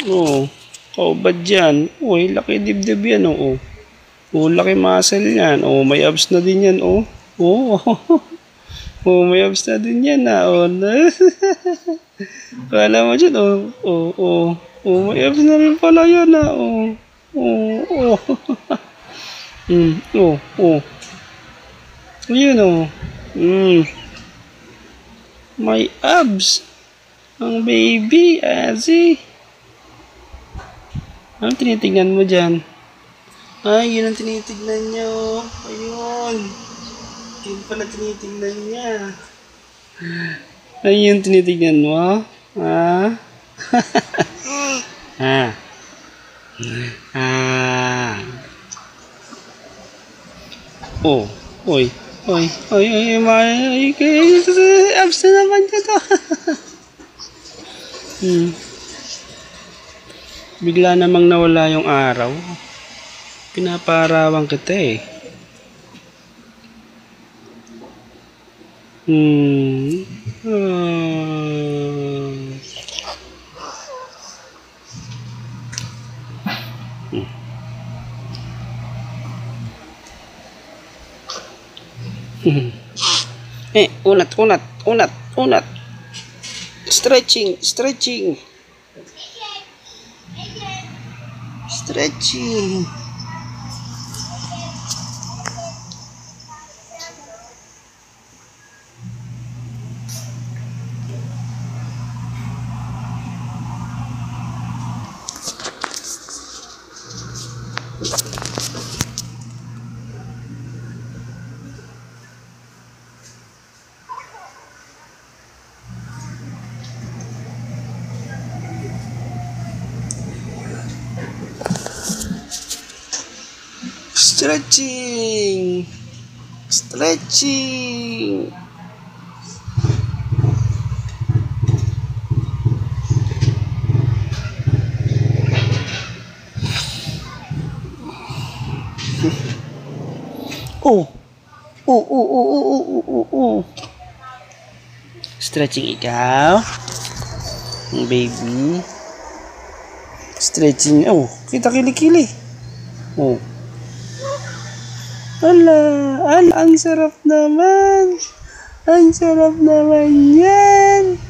Oh. Oh, bad yan. Uy, laki dibdib yan, oh. Oh, laki muscle yan. Oh, may abs na din yan, oh. Oh, oh, may abs na din yan, oh. Kala mo dyan, oh. Oh, oh. Oh, may abs na rin pala yan, oh. Oh, oh. Oh, oh. Ayan, oh. May abs. Ang baby, Azzy. Anong tinitignan mo dyan? Ay, yun ang tinitignan niya, oh. Ayun. Yun pala tinitignan niya. Ay, yun tinitignan mo, ha? Ha? Oh, oy. Oy, oy, oy, oy, abs na naman niya to. Bigla namang nawala yung araw. Pinapaarawan kita eh. Unat. Stretching. Stretching. Stretching ikaw. Baby. Stretching. Oh, kita kilikili. Oh. Ala, ang sarap naman. Ang sarap naman yan.